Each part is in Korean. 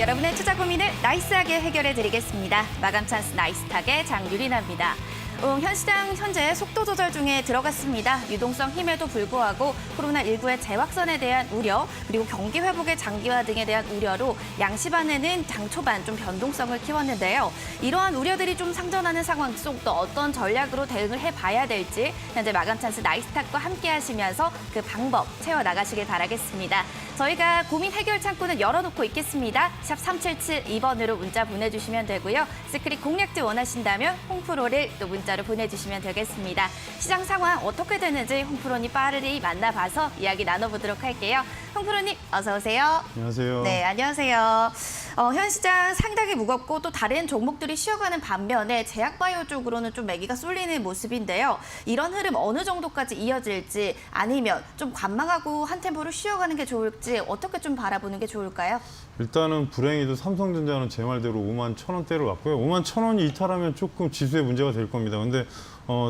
여러분의 투자 고민을 나이스하게 해결해 드리겠습니다. 마감 찬스 나이스탁의 장유리나입니다. 현 시장 현재 속도 조절 중에 들어갔습니다. 유동성 힘에도 불구하고 코로나19의 재확산에 대한 우려, 그리고 경기 회복의 장기화 등에 대한 우려로 양시반에는 장 초반 좀 변동성을 키웠는데요. 이러한 우려들이 좀 상존하는 상황 속 또 어떤 전략으로 대응을 해봐야 될지 현재 마감 찬스 나이스탁과 함께 하시면서 그 방법 채워나가시길 바라겠습니다. 저희가 고민 해결 창구는 열어놓고 있겠습니다. 샵 3772번으로 문자 보내주시면 되고요. 스크린 공략지 원하신다면 홍프로를 또 문자로 보내주시면 되겠습니다. 시장 상황 어떻게 되는지 홍프로님 빠르게 만나봐서 이야기 나눠보도록 할게요. 홍프로님 어서 오세요. 안녕하세요. 네, 안녕하세요. 현 시장 상당히 무겁고 또 다른 종목들이 쉬어가는 반면에 제약바이오 쪽으로는 좀 매기가 쏠리는 모습인데요. 이런 흐름 어느 정도까지 이어질지 아니면 좀 관망하고 한 템포로 쉬어가는 게 좋을지 어떻게 좀 바라보는 게 좋을까요? 일단은 불행히도 삼성전자는 제 말대로 5만 1,000원대로 왔고요. 5만 1,000원이 이탈하면 조금 지수에 문제가 될 겁니다. 근데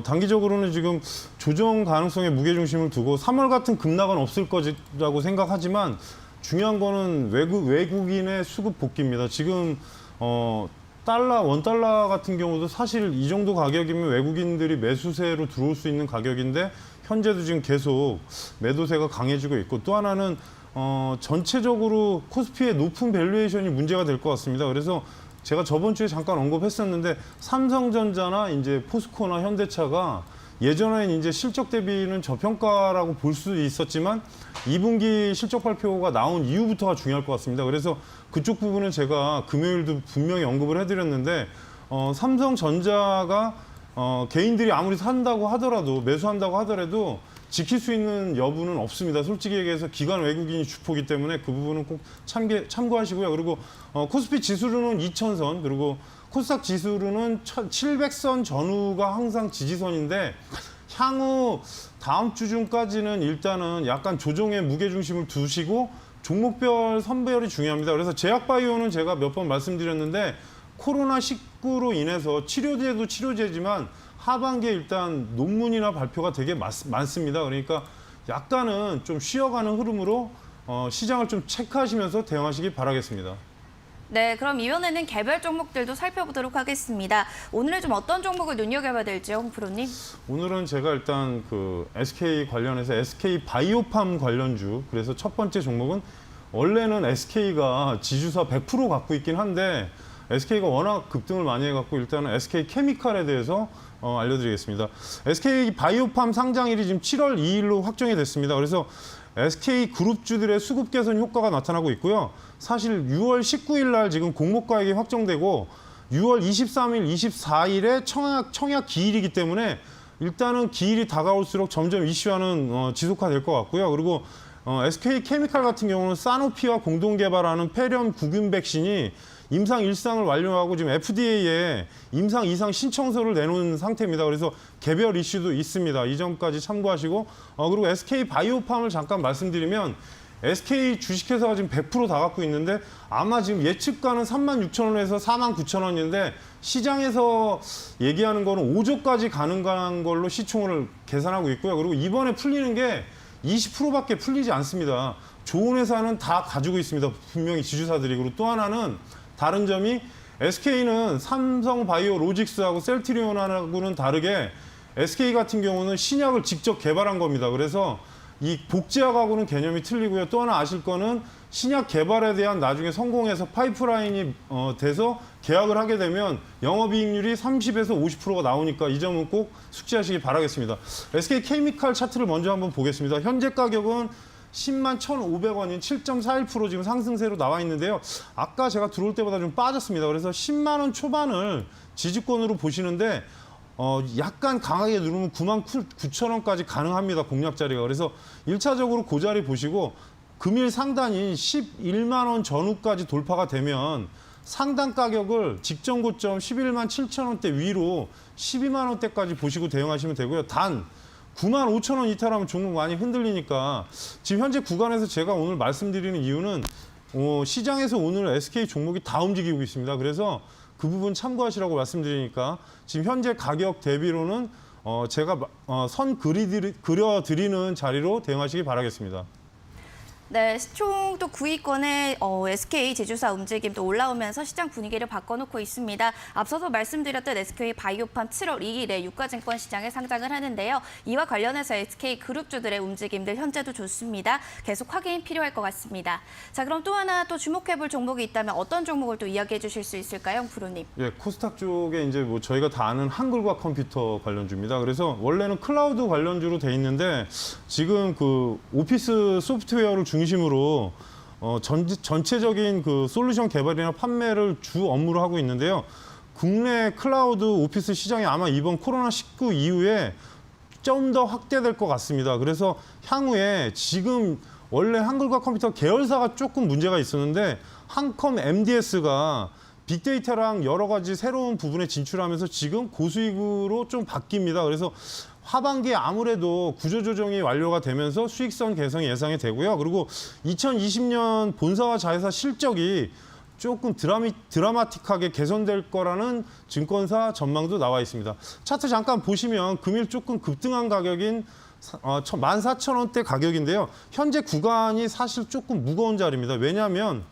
단기적으로는 지금 조정 가능성에 무게중심을 두고 3월 같은 급락은 없을 거라고 생각하지만 중요한 거는 외국인의 수급 복귀입니다. 지금 원달러 같은 경우도 사실 이 정도 가격이면 외국인들이 매수세로 들어올 수 있는 가격인데 현재도 지금 계속 매도세가 강해지고 있고 또 하나는 전체적으로 코스피의 높은 밸류에이션이 문제가 될 것 같습니다. 그래서 제가 저번 주에 잠깐 언급했었는데 삼성전자나 이제 포스코나 현대차가 예전엔 이제 실적 대비는 저평가라고 볼 수 있었지만 2분기 실적 발표가 나온 이후부터가 중요할 것 같습니다. 그래서 그쪽 부분은 제가 금요일도 분명히 언급을 해드렸는데 삼성전자가 개인들이 아무리 산다고 하더라도 매수한다고 하더라도 지킬 수 있는 여부는 없습니다. 솔직히 얘기해서 기관 외국인이 주포기 때문에 그 부분은 꼭 참고하시고요. 그리고 코스피 지수로는 2,000선 그리고 코스닥 지수로는 700선 전후가 항상 지지선인데 향후 다음 주 중까지는 일단은 약간 조정에 무게중심을 두시고 종목별 선별이 중요합니다. 그래서 제약바이오는 제가 몇 번 말씀드렸는데 코로나19로 인해서 치료제도 치료제지만 하반기에 일단 논문이나 발표가 되게 많습니다. 그러니까 약간은 좀 쉬어가는 흐름으로 시장을 좀 체크하시면서 대응하시기 바라겠습니다. 네, 그럼 이번에는 개별 종목들도 살펴보도록 하겠습니다. 오늘은 좀 어떤 종목을 눈여겨봐야 될지요, 홍프로님? 오늘은 제가 일단 그 SK 관련해서 SK 바이오팜 관련주, 그래서 첫 번째 종목은 원래는 SK가 지주사 100% 갖고 있긴 한데 SK가 워낙 급등을 많이 해갖고 일단은 SK 케미칼에 대해서 알려드리겠습니다. SK 바이오팜 상장일이 지금 7월 2일로 확정이 됐습니다. 그래서 SK 그룹주들의 수급 개선 효과가 나타나고 있고요. 사실 6월 19일 날 지금 공모가액이 확정되고 6월 23일, 24일에 청약 기일이기 때문에 일단은 기일이 다가올수록 점점 이슈화는 지속화될 것 같고요. 그리고 SK 케미칼 같은 경우는 사노피와 공동 개발하는 폐렴 구균 백신이 임상 1상을 완료하고 지금 FDA에 임상 2상 신청서를 내놓은 상태입니다. 그래서 개별 이슈도 있습니다. 이 점까지 참고하시고 그리고 SK 바이오팜을 잠깐 말씀드리면 SK 주식회사가 지금 100% 다 갖고 있는데 아마 지금 예측가는 36,000원에서 49,000원인데 시장에서 얘기하는 거는 5조까지 가능한 걸로 시총을 계산하고 있고요. 그리고 이번에 풀리는 게 20%밖에 풀리지 않습니다. 좋은 회사는 다 가지고 있습니다. 분명히 지주사들이. 그리고 또 하나는 다른 점이 SK는 삼성바이오로직스하고 셀트리온하고는 다르게 SK 같은 경우는 신약을 직접 개발한 겁니다. 그래서 이 복제약하고는 개념이 틀리고요. 또 하나 아실 거는 신약 개발에 대한 나중에 성공해서 파이프라인이 돼서 계약을 하게 되면 영업이익률이 30에서 50%가 나오니까 이 점은 꼭 숙지하시기 바라겠습니다. SK 케미칼 차트를 먼저 한번 보겠습니다. 현재 가격은 10만 1,500원인 7.41% 지금 상승세로 나와 있는데요. 아까 제가 들어올 때보다 좀 빠졌습니다. 그래서 10만 원 초반을 지지권으로 보시는데 약간 강하게 누르면 9만 9천 원까지 가능합니다. 공략 자리가. 그래서 1차적으로 그 자리 보시고 금일 상단인 11만 원 전후까지 돌파가 되면 상단 가격을 직전 고점 11만 7천 원대 위로 12만 원대까지 보시고 대응하시면 되고요. 단 9만 5천 원 이탈하면 종목 많이 흔들리니까 지금 현재 구간에서 제가 오늘 말씀드리는 이유는 시장에서 오늘 SK 종목이 다 움직이고 있습니다. 그래서 그 부분 참고하시라고 말씀드리니까 지금 현재 가격 대비로는 제가 선 그려드리는 자리로 대응하시기 바라겠습니다. 네, 총 또 9위권의 SK 지주사 움직임도 올라오면서 시장 분위기를 바꿔놓고 있습니다. 앞서서 말씀드렸던 SK 바이오팜 7월 2일에 유가증권 시장에 상장을 하는데요. 이와 관련해서 SK 그룹주들의 움직임들 현재도 좋습니다. 계속 확인 필요할 것 같습니다. 자, 그럼 또 하나 또 주목해볼 종목이 있다면 어떤 종목을 또 이야기해 주실 수 있을까요, 프로님? 예, 코스닥 쪽에 이제 뭐 저희가 다 아는 한글과 컴퓨터 관련주입니다. 그래서 원래는 클라우드 관련주로 돼 있는데 지금 그 오피스 소프트웨어를 중심으로 전체적인 그 솔루션 개발이나 판매를 주 업무로 하고 있는데요. 국내 클라우드 오피스 시장이 아마 이번 코로나19 이후에 좀 더 확대될 것 같습니다. 그래서 향후에 지금 원래 한글과 컴퓨터 계열사가 조금 문제가 있었는데 한컴 MDS가 빅데이터랑 여러 가지 새로운 부분에 진출하면서 지금 고수익으로 좀 바뀝니다. 그래서 하반기에 아무래도 구조조정이 완료가 되면서 수익성 개선이 예상이 되고요. 그리고 2020년 본사와 자회사 실적이 조금 드라마틱하게 개선될 거라는 증권사 전망도 나와 있습니다. 차트 잠깐 보시면 금일 조금 급등한 가격인 14,000원대 가격인데요. 현재 구간이 사실 조금 무거운 자리입니다. 왜냐하면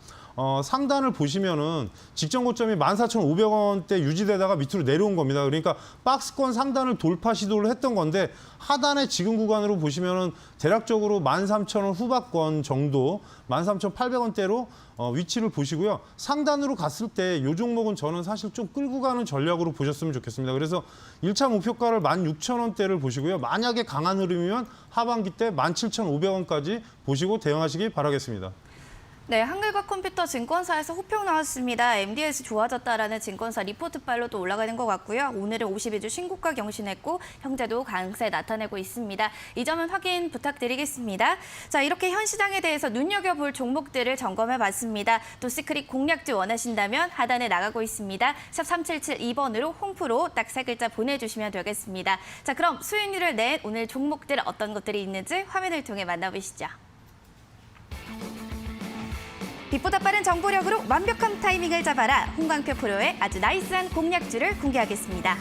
상단을 보시면은 직전 고점이 14,500원대 유지되다가 밑으로 내려온 겁니다. 그러니까 박스권 상단을 돌파 시도를 했던 건데 하단의 지금 구간으로 보시면은 대략적으로 13,000원 후반권 정도, 13,800원대로 위치를 보시고요. 상단으로 갔을 때 이 종목은 저는 사실 좀 끌고 가는 전략으로 보셨으면 좋겠습니다. 그래서 1차 목표가를 16,000원대를 보시고요. 만약에 강한 흐름이면 하반기 때 17,500원까지 보시고 대응하시기 바라겠습니다. 네, 한글과 컴퓨터 증권사에서 호평 나왔습니다. MDS 좋아졌다라는 증권사 리포트 팔로도 올라가는 것 같고요. 오늘은 52주 신고가 경신했고 형제도 강세 나타내고 있습니다. 이 점은 확인 부탁드리겠습니다. 자, 이렇게 현 시장에 대해서 눈여겨볼 종목들을 점검해봤습니다. 또 시크릿 공략주 원하신다면 하단에 나가고 있습니다. 샵 3772번으로 홈프로 딱 세 글자 보내주시면 되겠습니다. 자, 그럼 수익률을 낸 오늘 종목들 어떤 것들이 있는지 화면을 통해 만나보시죠. 빛보다 빠른 정보력으로 완벽한 타이밍을 잡아라. 홍광표 프로의 아주 나이스한 공략주를 공개하겠습니다.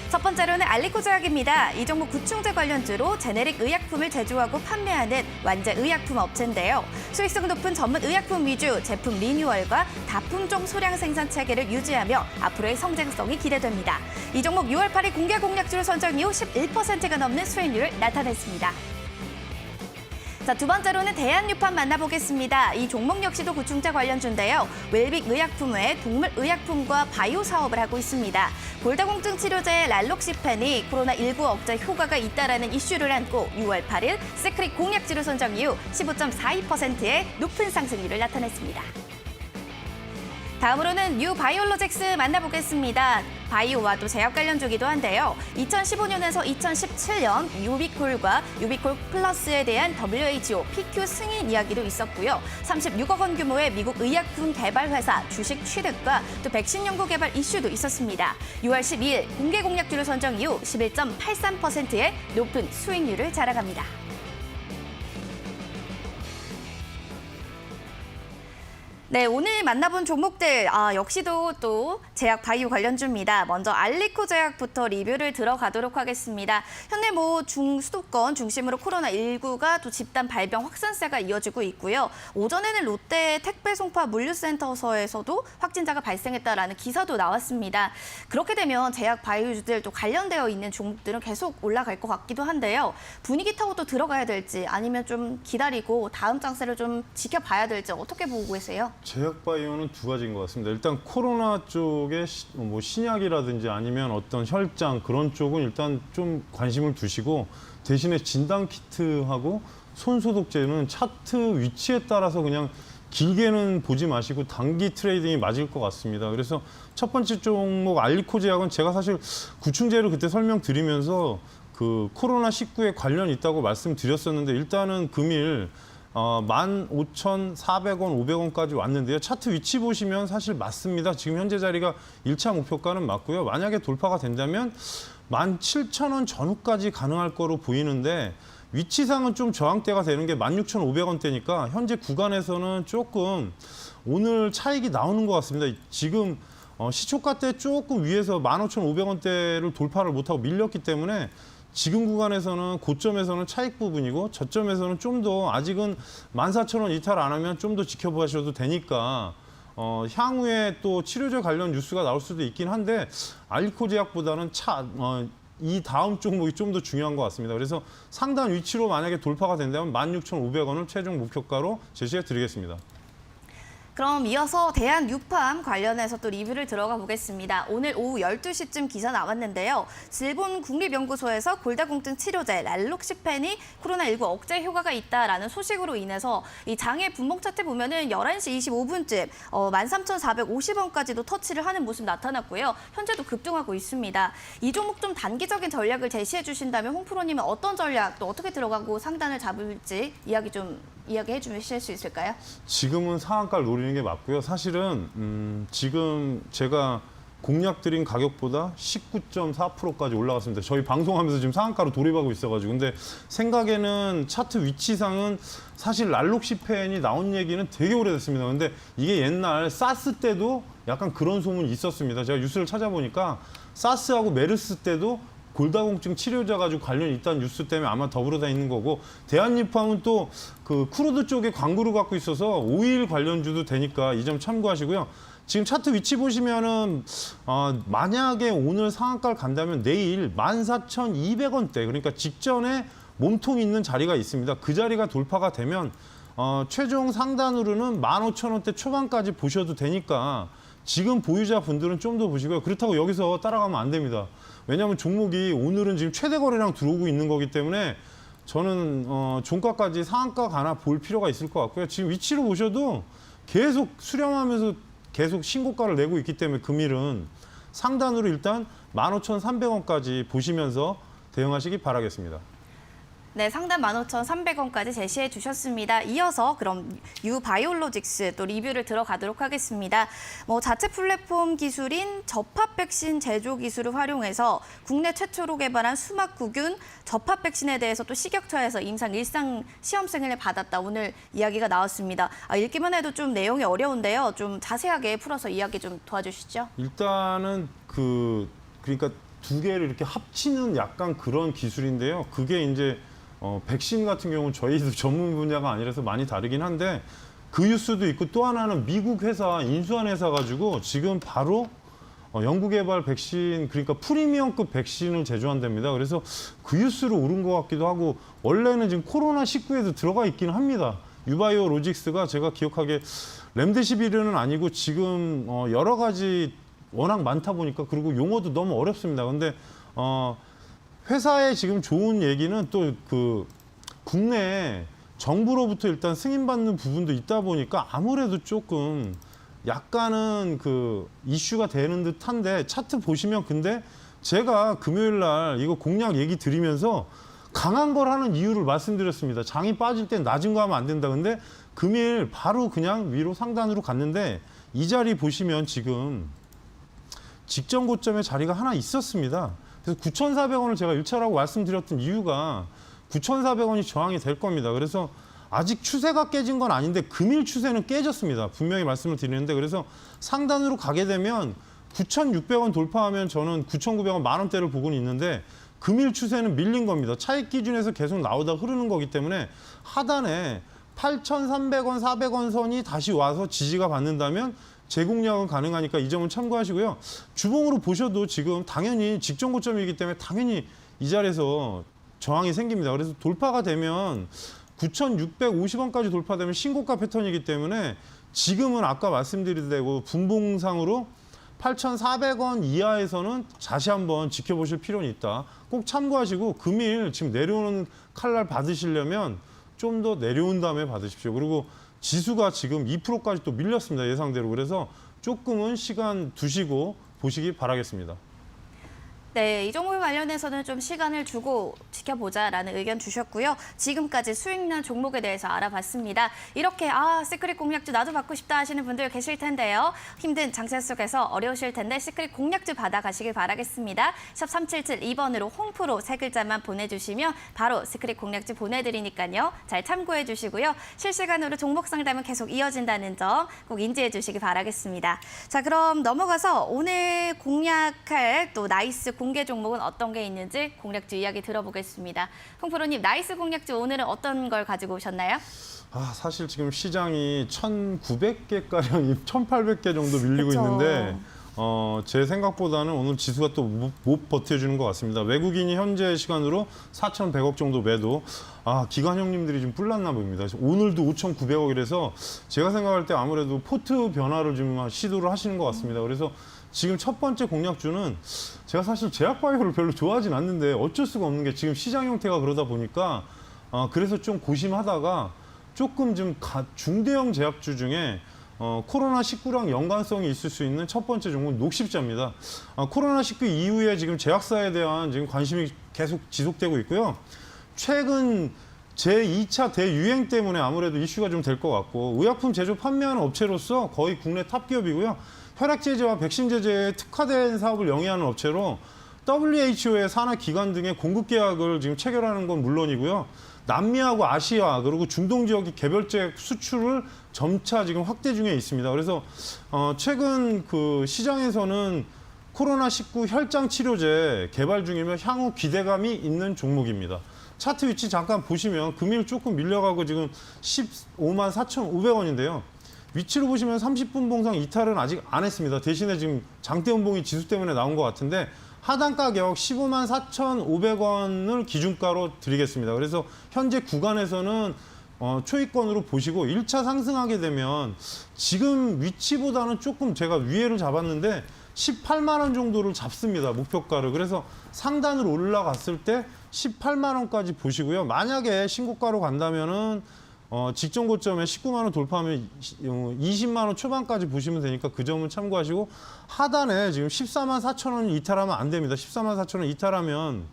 첫 번째로는 알리코제약입니다. 이 종목 구충제 관련주로 제네릭 의약품을 제조하고 판매하는 완제 의약품 업체인데요. 수익성 높은 전문 의약품 위주 제품 리뉴얼과 다품종 소량 생산 체계를 유지하며 앞으로의 성장성이 기대됩니다. 이 종목 6월 8일 공개 공략주로 선정 이후 11%가 넘는 수익률을 나타냈습니다. 자, 두 번째로는 대한유팜 만나보겠습니다. 이 종목 역시도 구충제 관련주인데요. 웰빅 의약품 외 동물 의약품과 바이오 사업을 하고 있습니다. 골다공증 치료제 랄록시펜이 코로나19 억제 효과가 있다라는 이슈를 안고 6월 8일 시크릿 공략주로 선정 이후 15.42%의 높은 상승률을 나타냈습니다. 다음으로는 뉴바이올로직스 만나보겠습니다. 바이오와도 제약 관련주기도 한데요. 2015년에서 2017년 유비콜과 유비콜 플러스에 대한 WHO PQ 승인 이야기도 있었고요. 36억 원 규모의 미국 의약품 개발 회사 주식 취득과 또 백신 연구 개발 이슈도 있었습니다. 6월 12일 공개 공략주를 선정 이후 11.83%의 높은 수익률을 자랑합니다. 네, 오늘 만나본 종목들 역시도 또 제약 바이오 관련주입니다. 먼저 알리코 제약부터 리뷰를 들어가도록 하겠습니다. 현재 수도권 중심으로 코로나19가 또 집단 발병 확산세가 이어지고 있고요. 오전에는 롯데 택배 송파 물류센터에서도 확진자가 발생했다라는 기사도 나왔습니다. 그렇게 되면 제약 바이오주들 또 관련되어 있는 종목들은 계속 올라갈 것 같기도 한데요. 분위기 타고 또 들어가야 될지 아니면 좀 기다리고 다음 장세를 좀 지켜봐야 될지 어떻게 보고 계세요? 제약 바이오는 두 가지인 것 같습니다. 일단 코로나 쪽에 신약이라든지 아니면 어떤 혈장 그런 쪽은 일단 좀 관심을 두시고 대신에 진단 키트하고 손 소독제는 차트 위치에 따라서 그냥 길게는 보지 마시고 단기 트레이딩이 맞을 것 같습니다. 그래서 첫 번째 종목 알리코 제약은 제가 사실 구충제를 그때 설명드리면서 그 코로나19에 관련 있다고 말씀드렸었는데 일단은 금일 15,400원, 500원까지 왔는데요. 차트 위치 보시면 사실 맞습니다. 지금 현재 자리가 1차 목표가는 맞고요. 만약에 돌파가 된다면 17,000원 전후까지 가능할 거로 보이는데 위치상은 좀 저항대가 되는 게 16,500원대니까 현재 구간에서는 조금 오늘 차익이 나오는 것 같습니다. 지금 시초가 때 조금 위에서 15,500원대를 돌파를 못하고 밀렸기 때문에 지금 구간에서는 고점에서는 차익 부분이고 저점에서는 좀 더 아직은 14,000원 이탈 안 하면 좀 더 지켜보셔도 되니까 향후에 또 치료제 관련 뉴스가 나올 수도 있긴 한데 알리코 제약보다는 이 다음 종목이 좀 더 중요한 것 같습니다. 그래서 상단 위치로 만약에 돌파가 된다면 16,500원을 최종 목표가로 제시해 드리겠습니다. 그럼 이어서 대한유팜 관련해서 또 리뷰를 들어가 보겠습니다. 오늘 오후 12시쯤 기사 나왔는데요. 일본 국립연구소에서 골다공증 치료제 랄록시펜이 코로나19 억제 효과가 있다라는 소식으로 인해서 이 장애 분목 차트 보면은 11시 25분쯤 13,450원까지도 터치를 하는 모습 나타났고요. 현재도 급등하고 있습니다. 이 종목 좀 단기적인 전략을 제시해 주신다면 홍 프로님은 어떤 전략 또 어떻게 들어가고 상단을 잡을지 이야기해 주실 수 있을까요? 지금은 상한가를 노리는 게 맞고요. 사실은 지금 제가 공략 드린 가격보다 19.4%까지 올라갔습니다. 저희 방송하면서 지금 상한가로 돌입하고 있어가지고. 근데 생각에는 차트 위치상은 사실 랄록시펜이 나온 얘기는 되게 오래됐습니다. 근데 이게 옛날 사스 때도 약간 그런 소문이 있었습니다. 제가 뉴스를 찾아보니까 사스하고 메르스 때도 골다공증 치료제 가지고 관련이 있다는 뉴스 때문에 아마 더불어 다니는 거고, 대한유팜은 또 그 크루드 쪽에 광고를 갖고 있어서 오일 관련주도 되니까 이 점 참고하시고요. 지금 차트 위치 보시면은 만약에 오늘 상한가를 간다면 내일 14,200원대, 그러니까 직전에 몸통 있는 자리가 있습니다. 그 자리가 돌파가 되면 최종 상단으로는 15,000원대 초반까지 보셔도 되니까 지금 보유자 분들은 좀 더 보시고요. 그렇다고 여기서 따라가면 안 됩니다. 왜냐하면 종목이 오늘은 지금 최대 거래량 들어오고 있는 거기 때문에 저는 종가까지 상한가 가나 볼 필요가 있을 것 같고요. 지금 위치로 보셔도 계속 수렴하면서 계속 신고가를 내고 있기 때문에 금일은 상단으로 일단 15,300원까지 보시면서 대응하시기 바라겠습니다. 네, 상단 15,300원까지 제시해 주셨습니다. 이어서 그럼 유바이올로직스 또 리뷰를 들어가도록 하겠습니다. 자체 플랫폼 기술인 접합 백신 제조 기술을 활용해서 국내 최초로 개발한 수막구균 접합 백신에 대해서 또 식약처에서 임상 일상 시험 승인을 받았다. 오늘 이야기가 나왔습니다. 읽기만 해도 좀 내용이 어려운데요. 좀 자세하게 풀어서 이야기 좀 도와주시죠. 일단은 그러니까 두 개를 이렇게 합치는 약간 그런 기술인데요. 그게 이제 백신 같은 경우는 저희도 전문 분야가 아니라서 많이 다르긴 한데 그 뉴스도 있고, 또 하나는 미국 회사 인수한 회사 가지고 지금 바로 연구개발 백신, 그러니까 프리미엄급 백신을 제조한답니다. 그래서 그 뉴스로 오른 것 같기도 하고, 원래는 지금 코로나19에도 들어가 있긴 합니다. 유바이오 로직스가 제가 기억하기에 렘데시비르는 아니고 지금 여러 가지 워낙 많다 보니까, 그리고 용어도 너무 어렵습니다. 근데 회사에 지금 좋은 얘기는 또 국내 정부로부터 일단 승인받는 부분도 있다 보니까 아무래도 조금 약간은 이슈가 되는 듯한데, 차트 보시면 근데 제가 금요일 날 이거 공략 얘기 드리면서 강한 걸 하는 이유를 말씀드렸습니다. 장이 빠질 땐 낮은 거 하면 안 된다. 근데 금일 바로 그냥 위로 상단으로 갔는데 이 자리 보시면 지금 직전 고점에 자리가 하나 있었습니다. 그래서 9,400원을 제가 1차라고 말씀드렸던 이유가 9,400원이 저항이 될 겁니다. 그래서 아직 추세가 깨진 건 아닌데 금일 추세는 깨졌습니다. 분명히 말씀을 드리는데, 그래서 상단으로 가게 되면 9,600원 돌파하면 저는 9,900원 만원대를 보고는 있는데 금일 추세는 밀린 겁니다. 차익 기준에서 계속 나오다 흐르는 거기 때문에 하단에 8,300원, 400원 선이 다시 와서 지지가 받는다면 재공략은 가능하니까 이 점은 참고하시고요. 주봉으로 보셔도 지금 당연히 직전 고점이기 때문에 당연히 이 자리에서 저항이 생깁니다. 그래서 돌파가 되면 9,650원까지 돌파되면 신고가 패턴이기 때문에 지금은 아까 말씀드린 대로 분봉상으로 8,400원 이하에서는 다시 한번 지켜보실 필요는 있다. 꼭 참고하시고 금일 지금 내려오는 칼날 받으시려면 좀 더 내려온 다음에 받으십시오. 그리고 지수가 지금 2%까지 또 밀렸습니다. 예상대로. 그래서 조금은 시간 두시고 보시기 바라겠습니다. 네, 이 종목 관련해서는 좀 시간을 주고 지켜보자라는 의견 주셨고요. 지금까지 수익난 종목에 대해서 알아봤습니다. 이렇게 시크릿 공략주 나도 받고 싶다 하시는 분들 계실 텐데요. 힘든 장세 속에서 어려우실 텐데 시크릿 공략주 받아가시길 바라겠습니다. 샵 3772번으로 홍프로 세 글자만 보내주시면 바로 시크릿 공략주 보내드리니까요. 잘 참고해 주시고요. 실시간으로 종목 상담은 계속 이어진다는 점 꼭 인지해 주시기 바라겠습니다. 자, 그럼 넘어가서 오늘 공략할 또 나이스 공략 공개 종목은 어떤 게 있는지 공략주 이야기 들어보겠습니다. 홍프로님, 나이스 공략주 오늘은 어떤 걸 가지고 오셨나요? 사실 지금 시장이 1,900개가량, 1,800개 정도 밀리고 그쵸. 있는데 제 생각보다는 오늘 지수가 또 못 버텨주는 것 같습니다. 외국인이 현재 시간으로 4,100억 정도 매도. 기관 형님들이 좀 뿔났나 봅니다. 오늘도 5,900억이라서 제가 생각할 때 아무래도 포트 변화를 좀 시도를 하시는 것 같습니다. 그래서 지금 첫 번째 공략주는 제가 사실 제약바이오를 별로 좋아하진 않는데 어쩔 수가 없는 게 지금 시장 형태가 그러다 보니까 그래서 좀 고심하다가 조금 좀 중대형 제약주 중에 코로나19랑 연관성이 있을 수 있는 첫 번째 종목은 녹십자입니다. 코로나19 이후에 지금 제약사에 대한 지금 관심이 계속 지속되고 있고요. 최근 제2차 대유행 때문에 아무래도 이슈가 좀 될 것 같고 의약품 제조 판매하는 업체로서 거의 국내 탑 기업이고요. 혈액 제제와 백신 제제에 특화된 사업을 영위하는 업체로 WHO의 산하 기관 등의 공급 계약을 지금 체결하는 건 물론이고요. 남미하고 아시아 그리고 중동 지역의 개별적 수출을 점차 지금 확대 중에 있습니다. 그래서 최근 그 시장에서는 코로나19 혈장 치료제 개발 중이며 향후 기대감이 있는 종목입니다. 차트 위치 잠깐 보시면 금일 조금 밀려가고 지금 15만 4,500원인데요. 위치로 보시면 30분 봉상 이탈은 아직 안 했습니다. 대신에 지금 장대 음봉이 지수 때문에 나온 것 같은데 하단 가격 15만 4,500원을 기준가로 드리겠습니다. 그래서 현재 구간에서는 초입권으로 보시고 1차 상승하게 되면 지금 위치보다는 조금 제가 위에를 잡았는데 18만 원 정도를 잡습니다. 목표가를. 그래서 상단으로 올라갔을 때 18만 원까지 보시고요. 만약에 신고가로 간다면은 직전 고점에 19만 원 돌파하면 20만 원 초반까지 보시면 되니까 그 점은 참고하시고 하단에 지금 14만 4천 원 이탈하면 안 됩니다. 14만 4천 원 이탈하면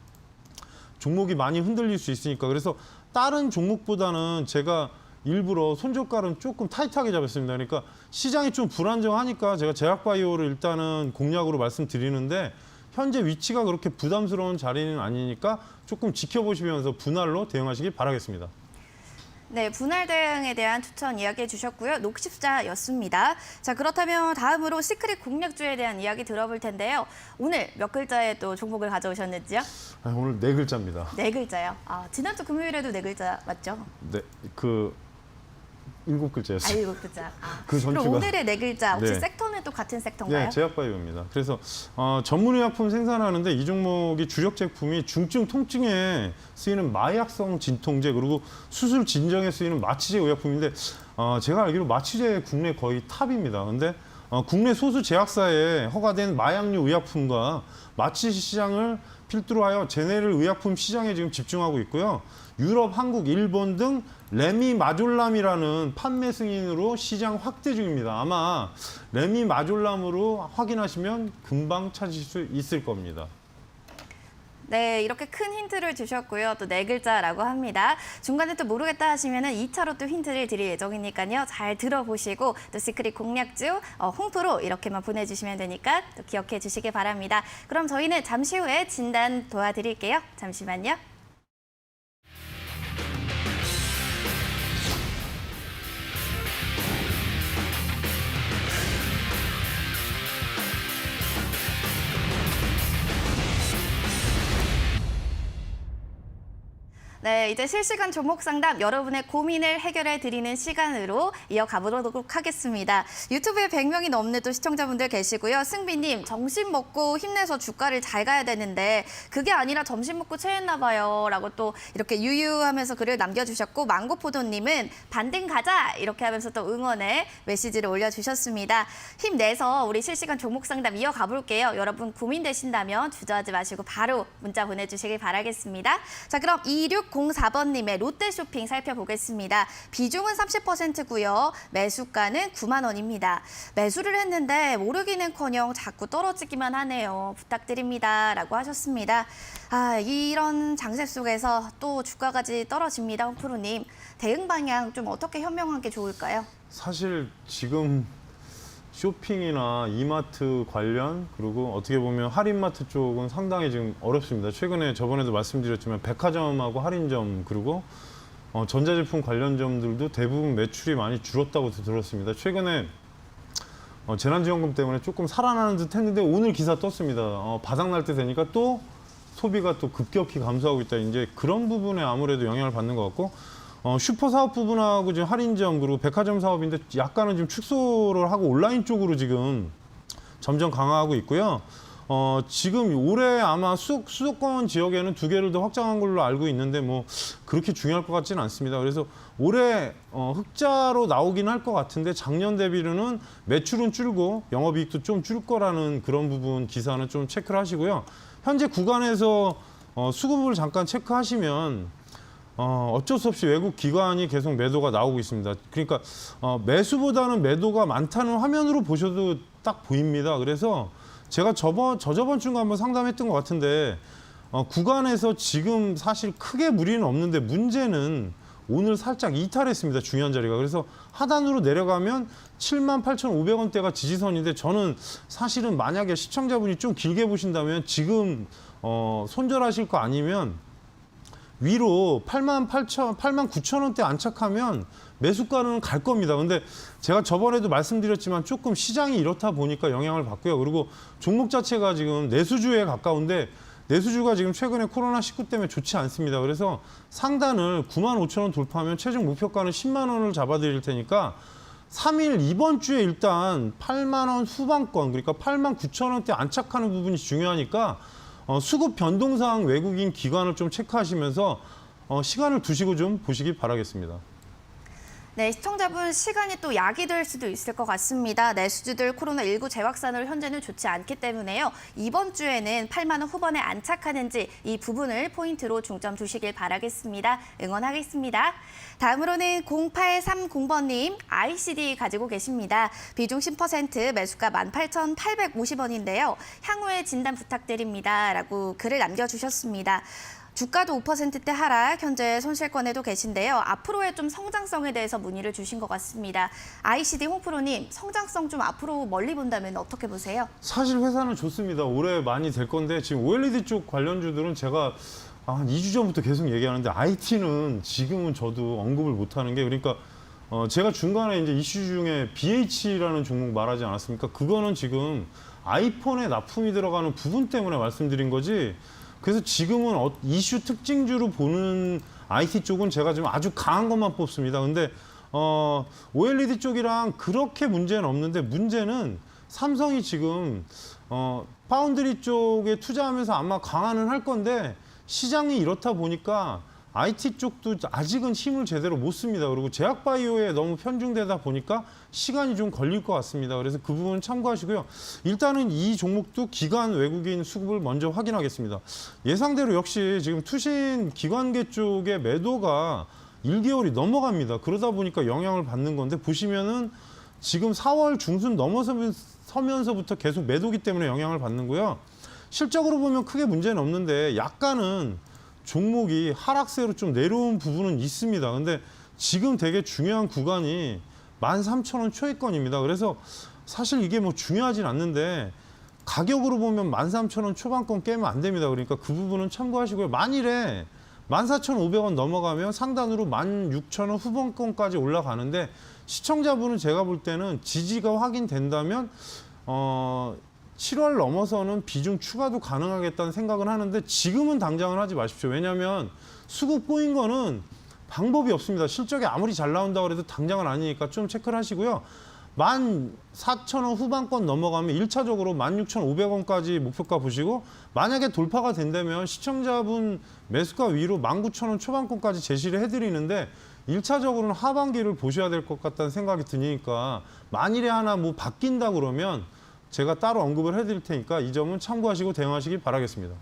종목이 많이 흔들릴 수 있으니까 그래서 다른 종목보다는 제가 일부러 손절가는 조금 타이트하게 잡았습니다. 그러니까 시장이 좀 불안정하니까 제가 제약바이오를 일단은 공략으로 말씀드리는데 현재 위치가 그렇게 부담스러운 자리는 아니니까 조금 지켜보시면서 분할로 대응하시기 바라겠습니다. 네, 분할 대응에 대한 추천 이야기해 주셨고요. 녹십자였습니다. 자, 그렇다면 다음으로 시크릿 공략주에 대한 이야기 들어볼 텐데요. 오늘 몇 글자의 또 종목을 가져오셨는지요? 오늘 네 글자입니다. 네 글자요. 지난주 금요일에도 네 글자 맞죠? 네, 일곱 글자였어요. 일곱 글자. 그 그럼 전주가 오늘의 네 글자 혹시 네. 섹터는 또 같은 섹터인가요? 네, 제약바이오입니다. 그래서 전문의약품 생산하는데 이 종목이 주력 제품이 중증 통증에 쓰이는 마약성 진통제 그리고 수술 진정에 쓰이는 마취제 의약품인데 제가 알기로 마취제 국내 거의 탑입니다. 근데 국내 소수 제약사에 허가된 마약류 의약품과 마취 시장을 필두로 하여 제네럴 의약품 시장에 지금 집중하고 있고요. 유럽, 한국, 일본 등 레미마졸람이라는 판매 승인으로 시장 확대 중입니다. 아마 레미마졸람으로 확인하시면 금방 찾으실 수 있을 겁니다. 네, 이렇게 큰 힌트를 주셨고요. 또 네 글자라고 합니다. 중간에 또 모르겠다 하시면은 2차로 또 힌트를 드릴 예정이니까요. 잘 들어보시고 또 시크릿 공략주 홍프로 이렇게만 보내주시면 되니까 또 기억해 주시기 바랍니다. 그럼 저희는 잠시 후에 진단 도와드릴게요. 잠시만요. 네, 이제 실시간 종목 상담 여러분의 고민을 해결해 드리는 시간으로 이어가 보도록 하겠습니다. 유튜브에 100명이 넘는 또 시청자분들 계시고요. 승비님, 점심 먹고 힘내서 주가를 잘 가야 되는데 그게 아니라 점심 먹고 체했나 봐요. 라고 또 이렇게 유유하면서 글을 남겨주셨고 망고포도님은 반등 가자 이렇게 하면서 또 응원의 메시지를 올려주셨습니다. 힘내서 우리 실시간 종목 상담 이어가 볼게요. 여러분 고민되신다면 주저하지 마시고 바로 문자 보내주시길 바라겠습니다. 자, 그럼 2604번님의 롯데쇼핑 살펴보겠습니다. 비중은 30%고요. 매수가는 9만 원입니다. 매수를 했는데 오르기는커녕 자꾸 떨어지기만 하네요. 부탁드립니다. 라고 하셨습니다. 이런 장세 속에서 또 주가까지 떨어집니다. 홍프로님. 대응 방향 좀 어떻게 현명한 게 좋을까요? 사실 지금 쇼핑이나 이마트 관련 그리고 어떻게 보면 할인마트 쪽은 상당히 지금 어렵습니다. 최근에 저번에도 말씀드렸지만 백화점하고 할인점 그리고 전자제품 관련점들도 대부분 매출이 많이 줄었다고 들었습니다. 최근에 재난지원금 때문에 조금 살아나는 듯 했는데 오늘 기사 떴습니다. 바닥날 때 되니까 또 소비가 또 급격히 감소하고 있다. 이제 그런 부분에 아무래도 영향을 받는 것 같고 슈퍼 사업 부분하고 지금 할인점 그리고 백화점 사업인데 약간은 지금 축소를 하고 온라인 쪽으로 지금 점점 강화하고 있고요. 지금 올해 아마 수도권 지역에는 2개를 더 확장한 걸로 알고 있는데 뭐 그렇게 중요할 것 같지는 않습니다. 그래서 올해 흑자로 나오긴 할 것 같은데 작년 대비로는 매출은 줄고 영업이익도 좀 줄 거라는 그런 부분 기사는 좀 체크를 하시고요. 현재 구간에서 수급을 잠깐 체크하시면 어쩔 수 없이 외국 기관이 계속 매도가 나오고 있습니다. 그러니까 매수보다는 매도가 많다는 화면으로 보셔도 딱 보입니다. 그래서 제가 저저번 주인가 한번 상담했던 것 같은데 구간에서 지금 사실 크게 무리는 없는데 문제는 오늘 살짝 이탈했습니다. 중요한 자리가. 그래서 하단으로 내려가면 78,500원대가 지지선인데 저는 사실은 만약에 시청자분이 좀 길게 보신다면 지금 손절하실 거 아니면 위로 89,000원대 안착하면 매수가는 갈 겁니다. 근데 제가 저번에도 말씀드렸지만 조금 시장이 이렇다 보니까 영향을 받고요. 그리고 종목 자체가 지금 내수주에 가까운데 내수주가 지금 최근에 코로나19 때문에 좋지 않습니다. 그래서 상단을 95,000원 돌파하면 최종 목표가는 10만 원을 잡아드릴 테니까 3일 이번 주에 일단 8만 원 후반권 그러니까 89,000원대 안착하는 부분이 중요하니까 수급 변동사항 외국인 기관을 좀 체크하시면서 시간을 두시고 좀 보시기 바라겠습니다. 네, 시청자분 시간이 또 약이 될 수도 있을 것 같습니다. 내수주들 코로나19 재확산으로 현재는 좋지 않기 때문에요. 이번 주에는 8만 원 후반에 안착하는지 이 부분을 포인트로 중점 두시길 바라겠습니다. 응원하겠습니다. 다음으로는 0830번님 ICD 가지고 계십니다. 비중 10% 매수가 18,850원인데요. 향후에 진단 부탁드립니다. 라고 글을 남겨주셨습니다. 주가도 5%대 하락, 현재 손실권에도 계신데요. 앞으로의 좀 성장성에 대해서 문의를 주신 것 같습니다. ICD 홍프로님, 성장성 좀 앞으로 멀리 본다면 어떻게 보세요? 사실 회사는 좋습니다. 올해 많이 될 건데 지금 OLED 쪽 관련주들은 제가 한 2주 전부터 계속 얘기하는데 IT는 지금은 저도 언급을 못하는 게 그러니까 제가 중간에 이제 이슈 중에 BH라는 종목 말하지 않았습니까? 그거는 지금 아이폰에 납품이 들어가는 부분 때문에 말씀드린 거지. 그래서 지금은 이슈 특징주로 보는 IT 쪽은 제가 지금 아주 강한 것만 뽑습니다. 근데 OLED 쪽이랑 그렇게 문제는 없는데 문제는 삼성이 지금 파운드리 쪽에 투자하면서 아마 강화는 할 건데 시장이 이렇다 보니까 IT 쪽도 아직은 힘을 제대로 못 씁니다. 그리고 제약바이오에 너무 편중되다 보니까 시간이 좀 걸릴 것 같습니다. 그래서 그 부분 참고하시고요. 일단은 이 종목도 기관 외국인 수급을 먼저 확인하겠습니다. 예상대로 역시 지금 투신 기관계 쪽의 매도가 1개월이 넘어갑니다. 그러다 보니까 영향을 받는 건데 보시면은 지금 4월 중순 넘어서면서부터 계속 매도기 때문에 영향을 받는 거고요. 실적으로 보면 크게 문제는 없는데 약간은 종목이 하락세로 좀 내려온 부분은 있습니다. 근데 지금 되게 중요한 구간이 13,000원 초입권입니다. 그래서 사실 이게 뭐 중요하진 않는데 가격으로 보면 13,000원 초반권 깨면 안 됩니다. 그러니까 그 부분은 참고하시고요. 만일에 14,500원 넘어가면 상단으로 16,000원 후반권까지 올라가는데 시청자분은 제가 볼 때는 지지가 확인된다면 7월 넘어서는 비중 추가도 가능하겠다는 생각은 하는데 지금은 당장은 하지 마십시오. 왜냐하면 수급 꼬인 거는 방법이 없습니다. 실적이 아무리 잘 나온다고 해도 당장은 아니니까 좀 체크를 하시고요. 14,000원 후반권 넘어가면 1차적으로 16,500원까지 목표가 보시고 만약에 돌파가 된다면 시청자분 매수가 위로 19,000원 초반권까지 제시를 해드리는데 1차적으로는 하반기를 보셔야 될 것 같다는 생각이 드니까 만일에 하나 뭐 바뀐다 그러면 제가 따로 언급을 해드릴 테니까 이 점은 참고하시고 대응하시기 바라겠습니다.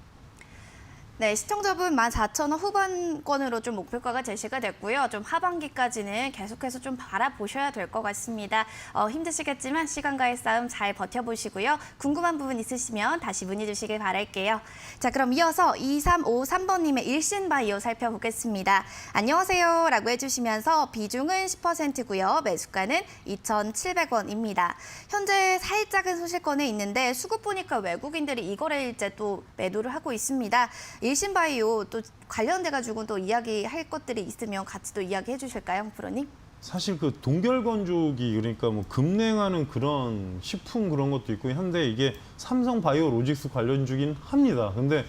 네, 시청자분 14,000원 후반권으로 좀 목표가가 제시가 됐고요. 좀 하반기까지는 계속해서 좀 바라보셔야 될 것 같습니다. 힘드시겠지만 시간과의 싸움 잘 버텨보시고요. 궁금한 부분 있으시면 다시 문의 주시길 바랄게요. 자, 그럼 이어서 2353번님의 일신바이오 살펴보겠습니다. 안녕하세요 라고 해주시면서 비중은 10%고요. 매수가는 2,700원입니다. 현재 살짝은 소실권에 있는데 수급 보니까 외국인들이 이 거래일째 또 매도를 하고 있습니다. 일신바이오 또 관련돼가지고 또 이야기할 것들이 있으면 같이 또 이야기해 주실까요, 프로님? 사실 그 동결건조기 그러니까 뭐 급냉하는 그런 식품 그런 것도 있고 한데 이게 삼성바이오로직스 관련주긴 합니다. 근데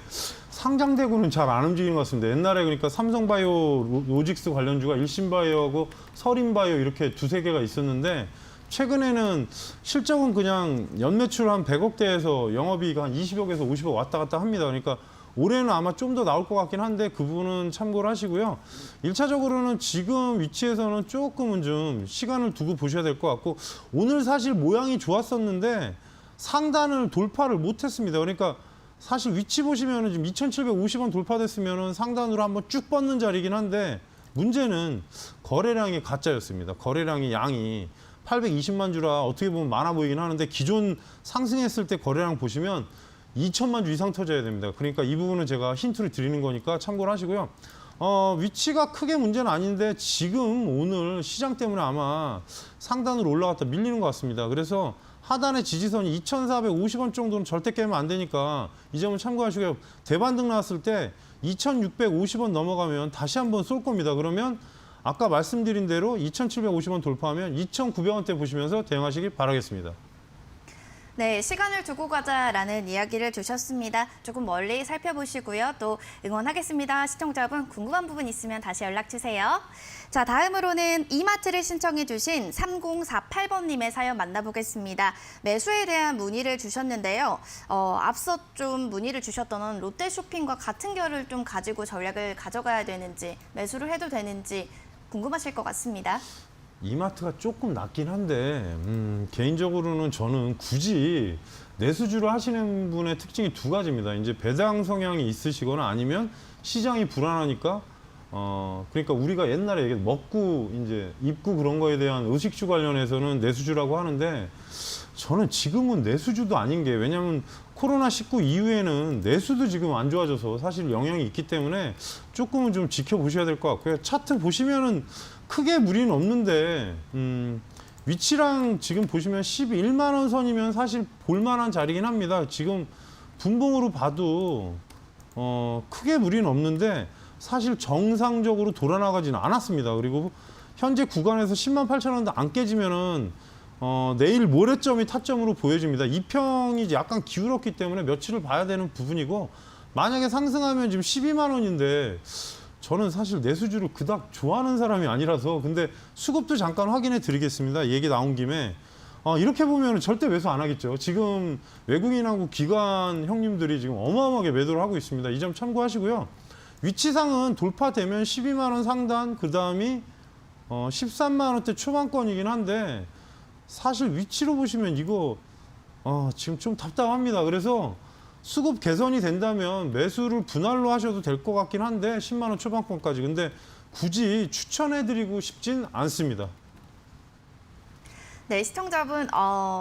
상장되고는 잘 안 움직이는 것 같습니다. 옛날에 그러니까 삼성바이오로직스 관련주가 일신바이오하고 서린바이오 이렇게 두세 개가 있었는데 최근에는 실적은 그냥 연매출 한 100억대에서 영업이익 한 20억에서 50억 왔다 갔다 합니다. 그러니까 올해는 아마 좀 더 나올 것 같긴 한데 그 부분은 참고를 하시고요. 1차적으로는 지금 위치에서는 조금은 좀 시간을 두고 보셔야 될 것 같고 오늘 사실 모양이 좋았었는데 상단을 돌파를 못했습니다. 그러니까 사실 위치 보시면은 지금 2,750원 돌파됐으면은 상단으로 한번 쭉 뻗는 자리긴 한데 문제는 거래량이 가짜였습니다. 거래량이 양이 820만 주라 어떻게 보면 많아 보이긴 하는데 기존 상승했을 때 거래량 보시면 2천만 주 이상 터져야 됩니다. 그러니까 이 부분은 제가 힌트를 드리는 거니까 참고를 하시고요. 위치가 크게 문제는 아닌데 지금 오늘 시장 때문에 아마 상단으로 올라갔다 밀리는 것 같습니다. 그래서 하단의 지지선이 2,450원 정도는 절대 깨면 안 되니까 이 점을 참고하시고요. 대반등 나왔을 때 2,650원 넘어가면 다시 한번 쏠 겁니다. 그러면 아까 말씀드린 대로 2,750원 돌파하면 2,900원대 보시면서 대응하시길 바라겠습니다. 네, 시간을 두고 가자라는 이야기를 주셨습니다. 조금 멀리 살펴보시고요. 또 응원하겠습니다. 시청자분 궁금한 부분 있으면 다시 연락 주세요. 자, 다음으로는 이마트를 신청해 주신 3048번님의 사연 만나보겠습니다. 매수에 대한 문의를 주셨는데요. 앞서 좀 문의를 주셨던 롯데쇼핑과 같은 결을 좀 가지고 전략을 가져가야 되는지 매수를 해도 되는지 궁금하실 것 같습니다. 이마트가 조금 낮긴 한데 개인적으로는 저는 굳이 내수주를 하시는 분의 특징이 두 가지입니다. 이제 배당 성향이 있으시거나 아니면 시장이 불안하니까 그러니까 우리가 옛날에 먹고 이제 입고 그런 거에 대한 의식주 관련해서는 내수주라고 하는데 저는 지금은 내수주도 아닌 게 왜냐하면 코로나19 이후에는 내수도 지금 안 좋아져서 사실 영향이 있기 때문에 조금은 좀 지켜보셔야 될 것 같고요. 차트 보시면은 크게 무리는 없는데 위치랑 지금 보시면 11만 원 선이면 사실 볼만한 자리긴 합니다. 지금 분봉으로 봐도 크게 무리는 없는데 사실 정상적으로 돌아나가지는 않았습니다. 그리고 현재 구간에서 10만 8천 원도 안 깨지면은 내일 모레점이 타점으로 보여집니다. 이평이 약간 기울었기 때문에 며칠을 봐야 되는 부분이고 만약에 상승하면 지금 12만 원인데 저는 사실 내수주를 그닥 좋아하는 사람이 아니라서 근데 수급도 잠깐 확인해 드리겠습니다. 얘기 나온 김에 이렇게 보면 절대 매수 안 하겠죠. 지금 외국인하고 기관 형님들이 지금 어마어마하게 매도를 하고 있습니다. 이 점 참고하시고요. 위치상은 돌파되면 12만 원 상단 그 다음이 13만 원대 초반권이긴 한데 사실 위치로 보시면 이거 지금 좀 답답합니다. 그래서 수급 개선이 된다면 매수를 분할로 하셔도 될 것 같긴 한데 10만 원 초반권까지. 근데 굳이 추천해드리고 싶진 않습니다. 네, 시청자분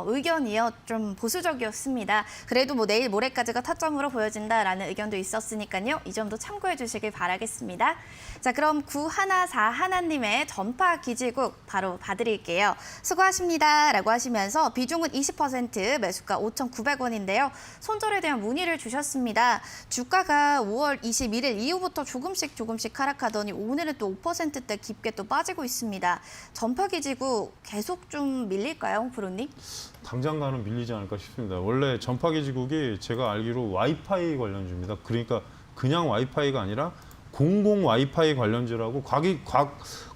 의견이요 좀 보수적이었습니다. 그래도 뭐 내일 모레까지가 타점으로 보여진다라는 의견도 있었으니까요. 이 점도 참고해 주시길 바라겠습니다. 자, 그럼 9141님의 전파 기지국 바로 봐드릴게요. 수고하십니다라고 하시면서 비중은 20%, 매수가 5,900원인데요. 손절에 대한 문의를 주셨습니다. 주가가 5월 21일 이후부터 조금씩 하락하더니 오늘은 또 5%대 깊게 또 빠지고 있습니다. 전파 기지국 계속 좀 밀릴까요, 프로님? 당장가는 밀리지 않을까 싶습니다. 원래 전파기지국이 제가 알기로 와이파이 관련주입니다. 그러니까 그냥 와이파이가 아니라 공공 와이파이 관련주라고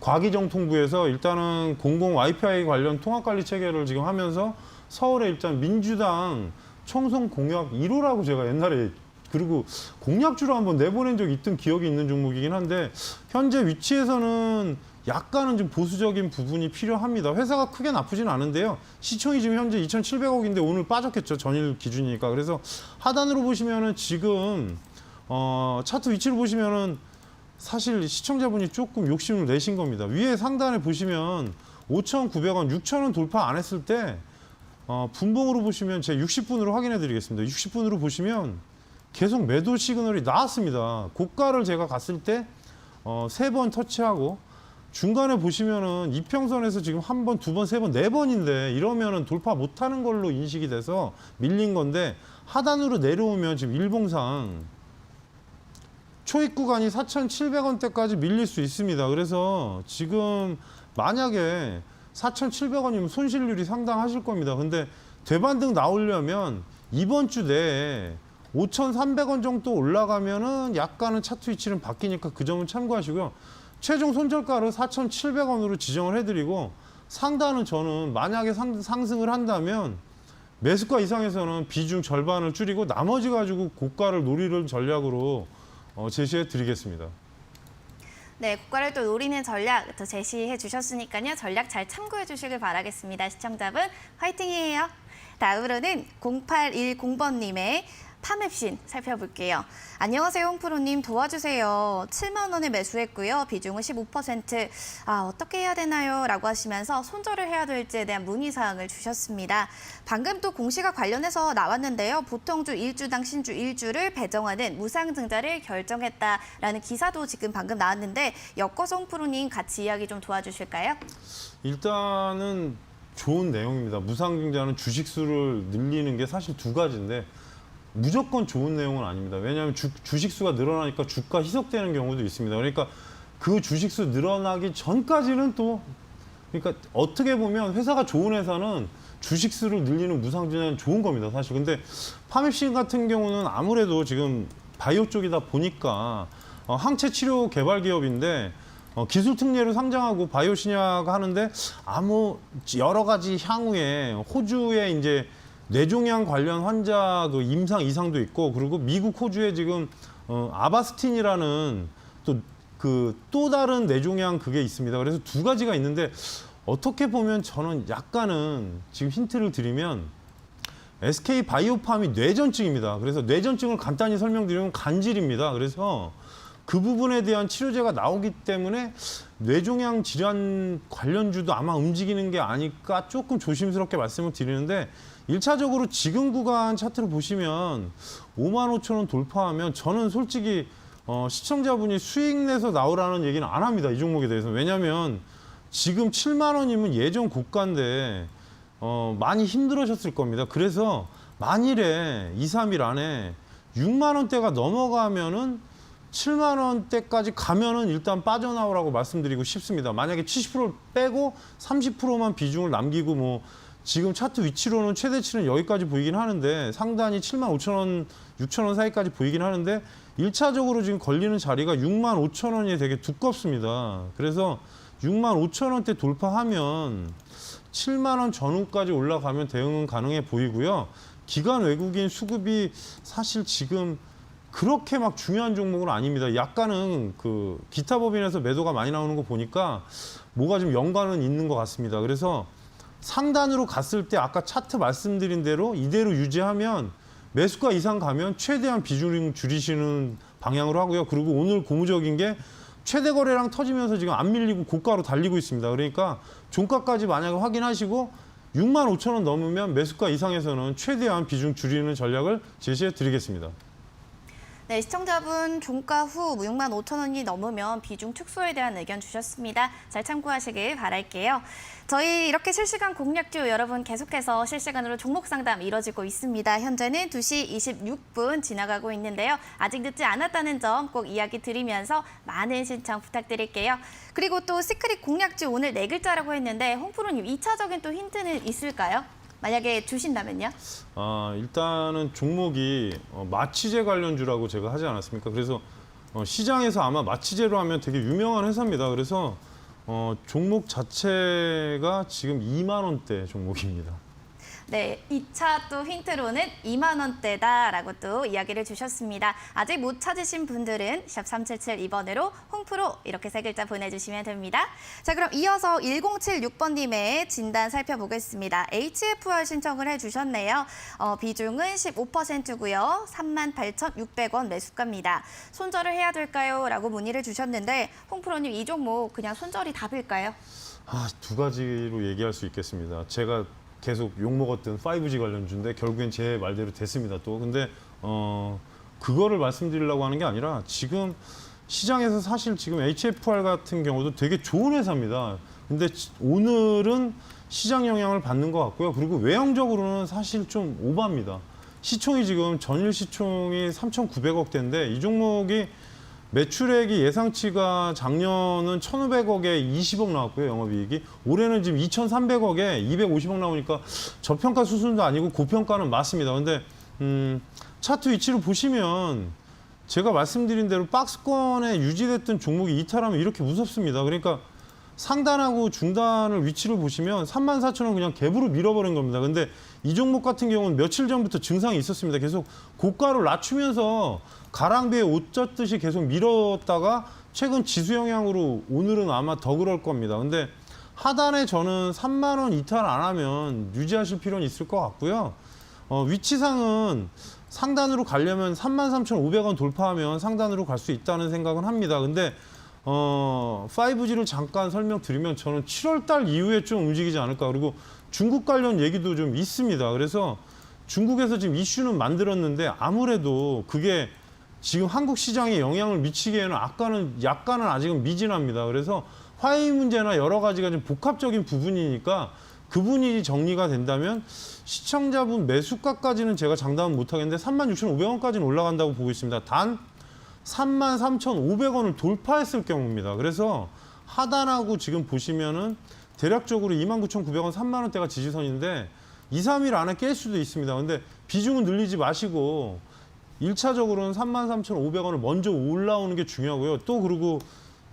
과기정통부에서 일단은 공공 와이파이 관련 통합관리 체계를 지금 하면서 서울에 일단 민주당 총선 공약 1호라고 제가 옛날에 그리고 공약주로 한번 내보낸 적이 있던 기억이 있는 종목이긴 한데 현재 위치에서는 약간은 좀 보수적인 부분이 필요합니다. 회사가 크게 나쁘진 않은데요. 시총이 지금 현재 2,700억인데 오늘 빠졌겠죠. 전일 기준이니까. 그래서 하단으로 보시면은 지금 차트 위치를 보시면은 사실 시청자분이 조금 욕심을 내신 겁니다. 위에 상단에 보시면 5,900원, 6,000원 돌파 안 했을 때 분봉으로 보시면 제 60분으로 확인해 드리겠습니다. 60분으로 보시면 계속 매도 시그널이 나왔습니다. 고가를 제가 갔을 때 3번 터치하고 중간에 보시면은 이평선에서 지금 한 번, 두 번, 세 번, 네 번인데 이러면은 돌파 못하는 걸로 인식이 돼서 밀린 건데 하단으로 내려오면 지금 일봉상 초입 구간이 4,700원대까지 밀릴 수 있습니다. 그래서 지금 만약에 4,700원이면 손실률이 상당하실 겁니다. 근데 되반등 나오려면 이번 주 내에 5,300원 정도 올라가면은 약간은 차트 위치는 바뀌니까 그 점은 참고하시고요. 최종 손절가를 4,700원으로 지정을 해드리고 상단은 저는 만약에 상승을 한다면 매수가 이상에서는 비중 절반을 줄이고 나머지 가지고 고가를 노리는 전략으로 제시해 드리겠습니다. 네, 고가를 또 노리는 전략 또 제시해 주셨으니까요. 전략 잘 참고해 주시길 바라겠습니다. 시청자분 화이팅이에요. 다음으로는 0810번님의 파맵신 살펴볼게요. 안녕하세요, 홍프로님. 도와주세요. 7만 원에 매수했고요. 비중은 15%. 어떻게 해야 되나요? 라고 하시면서 손절을 해야 될지에 대한 문의사항을 주셨습니다. 방금 또 공시가 관련해서 나왔는데요. 보통주 1주당 신주 1주를 배정하는 무상증자를 결정했다라는 기사도 지금 방금 나왔는데 엮어서 홍프로님 같이 이야기 좀 도와주실까요? 일단은 좋은 내용입니다. 무상증자는 주식수를 늘리는 게 사실 두 가지인데 무조건 좋은 내용은 아닙니다. 왜냐하면 주식수가 늘어나니까 주가 희석되는 경우도 있습니다. 그러니까 그 주식수 늘어나기 전까지는 또 그러니까 어떻게 보면 회사가 좋은 회사는 주식수를 늘리는 무상증자는 좋은 겁니다. 사실. 근데 파맵신 같은 경우는 아무래도 지금 바이오 쪽이다 보니까 항체 치료 개발 기업인데 기술 특례로 상장하고 바이오 신약 하는데 여러 가지 향후에 호주에 이제 뇌종양 관련 환자 그 임상 이상도 있고 그리고 미국 호주에 지금 아바스틴이라는 또 다른 뇌종양 그게 있습니다. 그래서 두 가지가 있는데 어떻게 보면 저는 약간은 지금 힌트를 드리면 SK 바이오팜이 뇌전증입니다. 그래서 뇌전증을 간단히 설명드리면 간질입니다. 그래서 그 부분에 대한 치료제가 나오기 때문에 뇌종양 질환 관련주도 아마 움직이는 게 아닐까 조금 조심스럽게 말씀을 드리는데 1차적으로 지금 구간 차트를 보시면 55,000원 돌파하면 저는 솔직히 시청자분이 수익 내서 나오라는 얘기는 안 합니다. 이 종목에 대해서. 왜냐하면 지금 7만 원이면 예전 고가인데 많이 힘들으셨을 겁니다. 그래서 만일에 2, 3일 안에 6만 원대가 넘어가면은 7만 원대까지 가면은 일단 빠져나오라고 말씀드리고 싶습니다. 만약에 70%를 빼고 30%만 비중을 남기고 뭐 지금 차트 위치로는 최대치는 여기까지 보이긴 하는데 상단이 7만 5천 원, 6천 원 사이까지 보이긴 하는데 1차적으로 지금 걸리는 자리가 6만 5천 원이 되게 두껍습니다. 그래서 6만 5천 원대 돌파하면 7만 원 전후까지 올라가면 대응은 가능해 보이고요. 기관 외국인 수급이 사실 지금 그렇게 막 중요한 종목은 아닙니다. 약간은 그 기타 법인에서 매도가 많이 나오는 거 보니까 뭐가 좀 연관은 있는 것 같습니다. 그래서 상단으로 갔을 때 아까 차트 말씀드린 대로 이대로 유지하면 매수가 이상 가면 최대한 비중을 줄이시는 방향으로 하고요. 그리고 오늘 고무적인 게 최대 거래량 터지면서 지금 안 밀리고 고가로 달리고 있습니다. 그러니까 종가까지 만약에 확인하시고 6만 5천 원 넘으면 매수가 이상에서는 최대한 비중 줄이는 전략을 제시해 드리겠습니다. 네, 시청자분 종가 후 6만 5천 원이 넘으면 비중 축소에 대한 의견 주셨습니다. 잘 참고하시길 바랄게요. 저희 이렇게 실시간 공략주 여러분 계속해서 실시간으로 종목 상담 이뤄지고 있습니다. 현재는 2시 26분 지나가고 있는데요. 아직 늦지 않았다는 점 꼭 이야기 드리면서 많은 신청 부탁드릴게요. 그리고 또 시크릿 공략주 오늘 4글자라고 했는데 홍프로님 2차적인 또 힌트는 있을까요? 만약에 주신다면요? 일단은 종목이 마취제 관련주라고 제가 하지 않았습니까? 그래서 시장에서 아마 마취제로 하면 되게 유명한 회사입니다. 그래서 종목 자체가 지금 2만 원대 종목입니다. 네, 2차 또 힌트로는 2만 원대다라고 또 이야기를 주셨습니다. 아직 못 찾으신 분들은 샵 3772번으로 홍프로 이렇게 3글자 보내주시면 됩니다. 자, 그럼 이어서 1076번님의 진단 살펴보겠습니다. HFR 신청을 해주셨네요. 비중은 15%고요. 38,600원 매수가입니다. 손절을 해야 될까요? 라고 문의를 주셨는데 홍프로님 이 종목 그냥 손절이 답일까요? 두 가지로 얘기할 수 있겠습니다. 제가 계속 욕먹었던 5G 관련주인데 결국엔 제 말대로 됐습니다. 또 근데 그거를 말씀드리려고 하는 게 아니라 지금 시장에서 사실 지금 HFR 같은 경우도 되게 좋은 회사입니다. 근데 오늘은 시장 영향을 받는 것 같고요. 그리고 외형적으로는 사실 좀 오바입니다. 시총이 지금 전일 시총이 3,900억대인데 이 종목이 매출액이 예상치가 작년은 1,500억에 20억 나왔고요, 영업이익이. 올해는 지금 2,300억에 250억 나오니까 저평가 수준도 아니고 고평가는 맞습니다. 근데 차트 위치를 보시면 제가 말씀드린 대로 박스권에 유지됐던 종목이 이탈하면 이렇게 무섭습니다. 그러니까 상단하고 중단을 위치를 보시면 34,000원 그냥 갭으로 밀어버린 겁니다. 근데 이 종목 같은 경우는 며칠 전부터 증상이 있었습니다. 계속 고가를 낮추면서 가랑비에 옷 젖듯이 계속 밀었다가 최근 지수 영향으로 오늘은 아마 더 그럴 겁니다. 근데 하단에 저는 3만 원 이탈 안 하면 유지하실 필요는 있을 것 같고요. 위치상은 상단으로 가려면 33,500원 돌파하면 상단으로 갈 수 있다는 생각은 합니다. 근데 5G를 잠깐 설명드리면 저는 7월 달 이후에 좀 움직이지 않을까. 그리고 중국 관련 얘기도 좀 있습니다. 그래서 중국에서 지금 이슈는 만들었는데 아무래도 그게 지금 한국 시장에 영향을 미치기에는 약간은 아직은 미진합니다. 그래서 화해 문제나 여러 가지가 좀 복합적인 부분이니까 그분이 정리가 된다면 시청자분 매수가까지는 제가 장담은 못하겠는데 36,500원까지는 올라간다고 보고 있습니다. 단 33,500원을 돌파했을 경우입니다. 그래서 하단하고 지금 보시면은 대략적으로 29,900원, 3만 원대가 지지선인데 2, 3일 안에 깰 수도 있습니다. 근데 비중은 늘리지 마시고 1차적으로는 33,500원을 먼저 올라오는 게 중요하고요. 또 그리고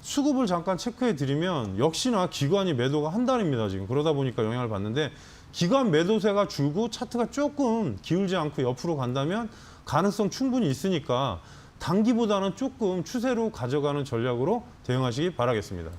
수급을 잠깐 체크해 드리면 역시나 기관이 매도가 한 달입니다. 지금 그러다 보니까 영향을 받는데 기관 매도세가 줄고 차트가 조금 기울지 않고 옆으로 간다면 가능성 충분히 있으니까 단기보다는 조금 추세로 가져가는 전략으로 대응하시기 바라겠습니다.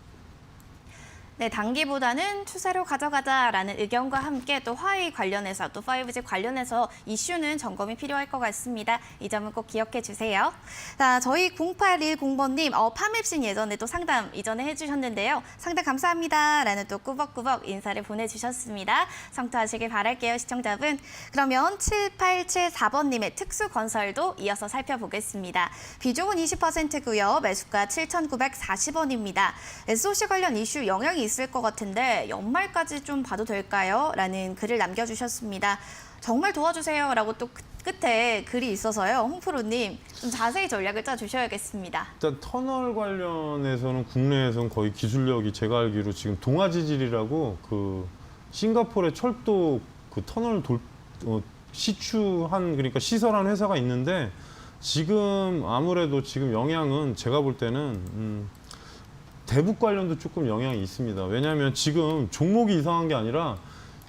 네, 단기보다는 추세로 가져가자라는 의견과 함께 또 화웨이 관련해서 또 5G 관련해서 이슈는 점검이 필요할 것 같습니다. 이 점은 꼭 기억해 주세요. 자, 저희 0810번님 파맵신 예전에 또 상담 이전에 해주셨는데요. 상담 감사합니다라는 또 꾸벅꾸벅 인사를 보내주셨습니다. 성투하시길 바랄게요, 시청자분. 그러면 7874번님의 특수건설도 이어서 살펴보겠습니다. 비중은 20%고요. 매수가 7,940원입니다. SOC 관련 이슈 영향이 있을 것 같은데 연말까지 좀 봐도 될까요? 라는 글을 남겨주셨습니다. 정말 도와주세요 라고 또 끝에 글이 있어서요. 홍프로님 좀 자세히 전략을 짜주셔야겠습니다. 일단 터널 관련해서는 국내에서는 거의 기술력이 제가 알기로 지금 동아지질이라고 그 싱가포르의 철도 그 터널 시추한 그러니까 시설한 회사가 있는데 지금 아무래도 지금 영향은 제가 볼 때는 대북 관련도 조금 영향이 있습니다. 왜냐하면 지금 종목이 이상한 게 아니라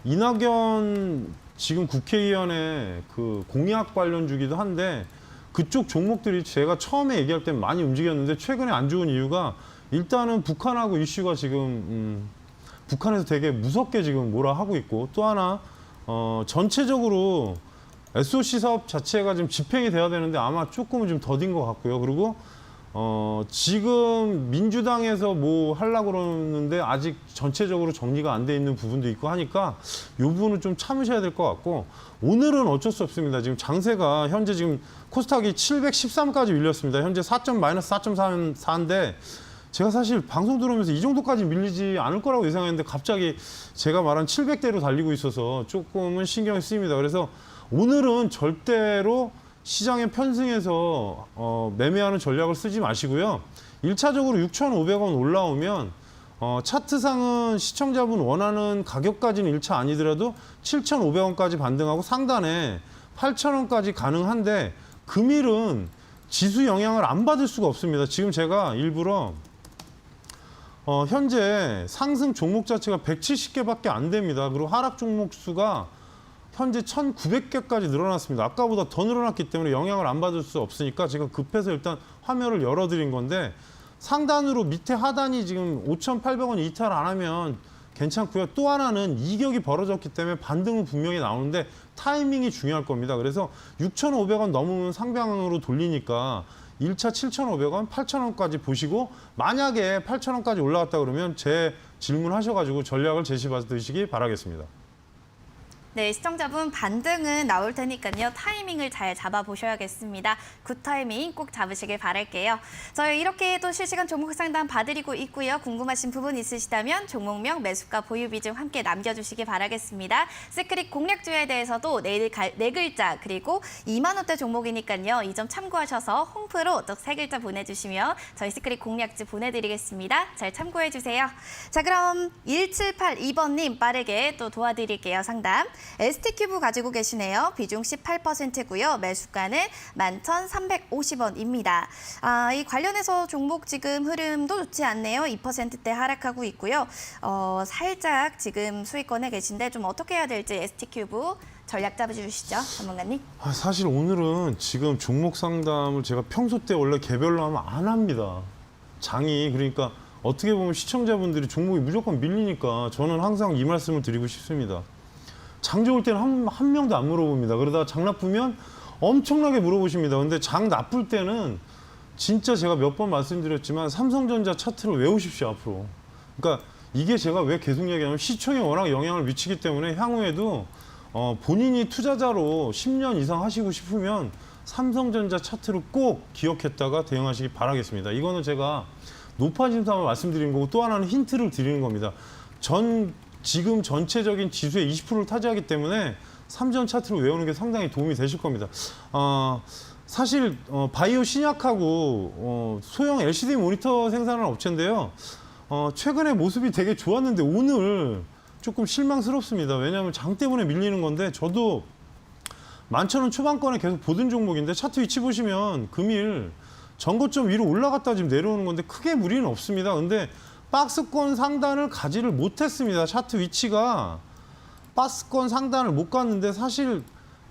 이낙연 지금 국회의원의 그 공약 관련주기도 한데 그쪽 종목들이 제가 처음에 얘기할 때 많이 움직였는데 최근에 안 좋은 이유가 일단은 북한하고 이슈가 지금 북한에서 되게 무섭게 지금 뭐라 하고 있고 또 하나 전체적으로 SOC 사업 자체가 지금 집행이 돼야 되는데 아마 조금은 좀 더딘 것 같고요. 그리고 지금 민주당에서 뭐 하려고 그러는데 아직 전체적으로 정리가 안 돼 있는 부분도 있고 하니까 이 부분은 좀 참으셔야 될 것 같고 오늘은 어쩔 수 없습니다. 지금 장세가 현재 지금 코스닥이 713까지 밀렸습니다. 현재 마이너스 4.4인데 제가 사실 방송 들어오면서 이 정도까지 밀리지 않을 거라고 예상했는데 갑자기 제가 말한 700대로 달리고 있어서 조금은 신경이 쓰입니다. 그래서 오늘은 절대로 시장에 편승해서 매매하는 전략을 쓰지 마시고요. 1차적으로 6,500원 올라오면 차트상은 시청자분 원하는 가격까지는 1차 아니더라도 7,500원까지 반등하고 상단에 8,000원까지 가능한데 금일은 지수 영향을 안 받을 수가 없습니다. 지금 제가 일부러 현재 상승 종목 자체가 170개밖에 안 됩니다. 그리고 하락 종목 수가 현재 1,900개까지 늘어났습니다. 아까보다 더 늘어났기 때문에 영향을 안 받을 수 없으니까 제가 급해서 일단 화면을 열어드린 건데 상단으로 밑에 하단이 지금 5,800원 이탈 안 하면 괜찮고요. 또 하나는 이격이 벌어졌기 때문에 반등은 분명히 나오는데 타이밍이 중요할 겁니다. 그래서 6,500원 넘으면 상방으로 돌리니까 1차 7,500원, 8,000원까지 보시고 만약에 8,000원까지 올라갔다 그러면 제 질문하셔가지고 전략을 제시받으시기 바라겠습니다. 네, 시청자분 반등은 나올 테니까요. 타이밍을 잘 잡아보셔야겠습니다. 굿 타이밍 꼭 잡으시길 바랄게요. 저희 이렇게 또 실시간 종목 상담 봐드리고 있고요. 궁금하신 부분 있으시다면 종목명, 매수가, 보유 비중 함께 남겨주시기 바라겠습니다. 시크릿 공략주에 대해서도 내일 네 글자 그리고 2만 원대 종목이니까요. 이 점 참고하셔서 홈프로 또 3글자 보내주시면 저희 시크릿 공략주 보내드리겠습니다. 잘 참고해주세요. 자, 그럼 1782번님 빠르게 또 도와드릴게요. 상담. ST큐브 가지고 계시네요. 비중 18%고요. 매수가는 11,350원입니다. 이 관련해서 종목 지금 흐름도 좋지 않네요. 2%대 하락하고 있고요. 살짝 지금 수익권에 계신데 좀 어떻게 해야 될지 ST큐브 전략 잡아주시죠, 전문가님. 사실 오늘은 지금 종목 상담을 제가 평소 때 원래 개별로 하면 안 합니다. 장이 그러니까 어떻게 보면 시청자분들이 종목이 무조건 밀리니까 저는 항상 이 말씀을 드리고 싶습니다. 장 좋을 때는 한 명도 안 물어봅니다. 그러다가 장 나쁘면 엄청나게 물어보십니다. 근데 장 나쁠 때는 진짜 제가 몇 번 말씀드렸지만 삼성전자 차트를 외우십시오, 앞으로. 그러니까 이게 제가 왜 계속 얘기하냐면 시총에 워낙 영향을 미치기 때문에 향후에도 본인이 투자자로 10년 이상 하시고 싶으면 삼성전자 차트를 꼭 기억했다가 대응하시기 바라겠습니다. 이거는 제가 높아진 상황을 말씀드린 거고 또 하나는 힌트를 드리는 겁니다. 지금 전체적인 지수의 20%를 차지하기 때문에 삼전 차트를 외우는 게 상당히 도움이 되실 겁니다. 사실 바이오 신약하고 소형 LCD 모니터 생산하는 업체인데요. 최근에 모습이 되게 좋았는데 오늘 조금 실망스럽습니다. 왜냐하면 장 때문에 밀리는 건데 저도 11,000원 초반권에 계속 보던 종목인데 차트 위치 보시면 금일 전고점 위로 올라갔다 지금 내려오는 건데 크게 무리는 없습니다. 근데 박스권 상단을 가지를 못했습니다. 차트 위치가 박스권 상단을 못 갔는데 사실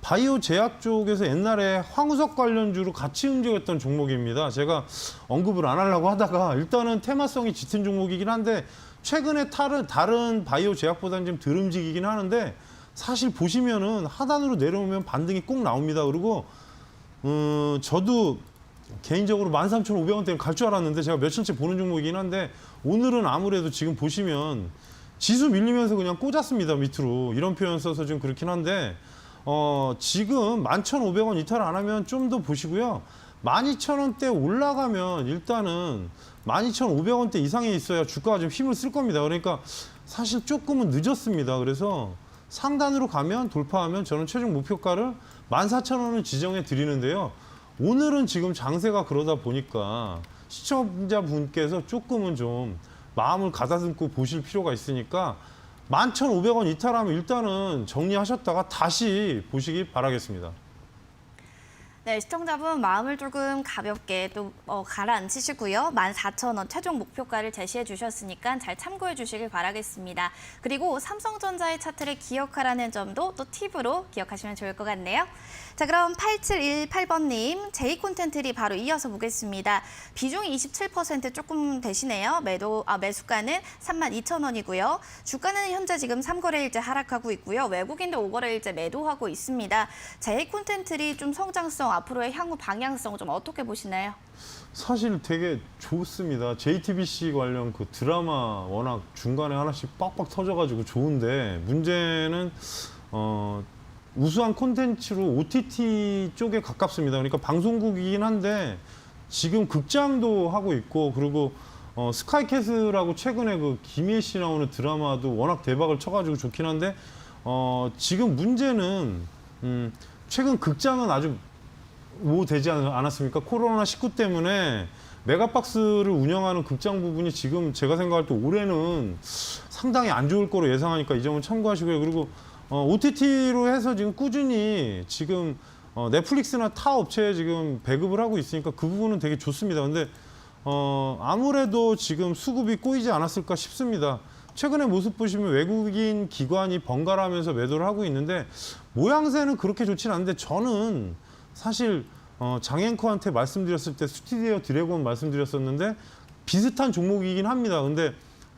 바이오 제약 쪽에서 옛날에 황우석 관련주로 같이 움직였던 종목입니다. 제가 언급을 안 하려고 하다가 일단은 테마성이 짙은 종목이긴 한데 최근에 다른 바이오 제약보다는 좀 덜 움직이긴 하는데 사실 보시면은 하단으로 내려오면 반등이 꼭 나옵니다. 그리고 저도 개인적으로 13,500원대는 갈 줄 알았는데 제가 며칠째 보는 종목이긴 한데 오늘은 아무래도 지금 보시면 지수 밀리면서 그냥 꽂았습니다. 밑으로. 이런 표현 써서 좀 그렇긴 한데 지금 11,500원 이탈 안 하면 좀 더 보시고요. 12,000원대 올라가면 일단은 12,500원대 이상에 있어야 주가가 좀 힘을 쓸 겁니다. 그러니까 사실 조금은 늦었습니다. 그래서 상단으로 가면 돌파하면 저는 최종 목표가를 14,000원을 지정해 드리는데요. 오늘은 지금 장세가 그러다 보니까 시청자분께서 조금은 좀 마음을 가다듬고 보실 필요가 있으니까 11,500원 이탈하면 일단은 정리하셨다가 다시 보시기 바라겠습니다. 네, 시청자분 마음을 조금 가볍게 또 가라앉히시고요. 14,000원 최종 목표가를 제시해 주셨으니까 잘 참고해 주시길 바라겠습니다. 그리고 삼성전자의 차트를 기억하라는 점도 또 팁으로 기억하시면 좋을 것 같네요. 자, 그럼 8718번님, 제이 콘텐츠리 바로 이어서 보겠습니다. 비중이 27% 조금 되시네요. 매수가는 32,000원이고요. 주가는 현재 지금 3거래일째 하락하고 있고요. 외국인도 5거래일째 매도하고 있습니다. 제이 콘텐츠리 좀 성장성, 앞으로의 향후 방향성 좀 어떻게 보시나요? 사실 되게 좋습니다. JTBC 관련 그 드라마 워낙 중간에 하나씩 빡빡 터져가지고 좋은데 문제는 우수한 콘텐츠로 OTT 쪽에 가깝습니다. 그러니까 방송국이긴 한데 지금 극장도 하고 있고 그리고 스카이캐슬하고 최근에 그 김희애 씨 나오는 드라마도 워낙 대박을 쳐가지고 좋긴 한데 지금 문제는 최근 극장은 아주 되지 않았습니까? 코로나19 때문에 메가박스를 운영하는 극장 부분이 지금 제가 생각할 때 올해는 상당히 안 좋을 거로 예상하니까 이 점은 참고하시고요. 그리고 OTT로 해서 지금 꾸준히 지금 넷플릭스나 타 업체에 지금 배급을 하고 있으니까 그 부분은 되게 좋습니다. 근데 아무래도 지금 수급이 꼬이지 않았을까 싶습니다. 최근에 모습 보시면 외국인 기관이 번갈아가면서 매도를 하고 있는데 모양새는 그렇게 좋진 않은데 저는 사실 장앵커한테 말씀드렸을 때 스튜디오 드래곤 말씀드렸었는데 비슷한 종목이긴 합니다. 근데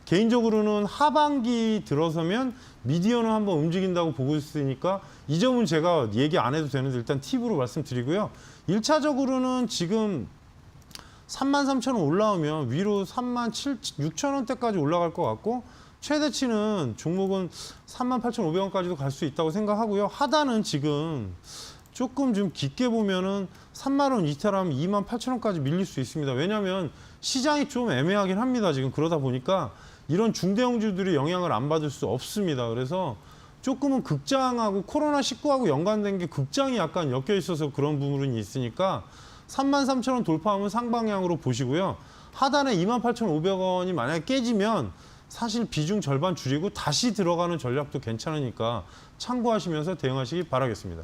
개인적으로는 하반기 들어서면 미디어는 한번 움직인다고 보고 있으니까 이 점은 제가 얘기 안 해도 되는데 일단 팁으로 말씀드리고요. 1차적으로는 지금 33,000원 올라오면 위로 36,000원대까지 올라갈 것 같고 최대치는 종목은 38,500원까지도 갈 수 있다고 생각하고요. 하단은 지금 조금 좀 깊게 보면은 3만 원 이탈하면 28,000원까지 밀릴 수 있습니다. 왜냐하면 시장이 좀 애매하긴 합니다. 지금 그러다 보니까 이런 중대형주들이 영향을 안 받을 수 없습니다. 그래서 조금은 극장하고 코로나19하고 연관된 게 극장이 약간 엮여 있어서 그런 부분이 있으니까 33,000원 돌파하면 상방향으로 보시고요. 하단에 28,500원이 만약에 깨지면 사실 비중 절반 줄이고 다시 들어가는 전략도 괜찮으니까 참고하시면서 대응하시기 바라겠습니다.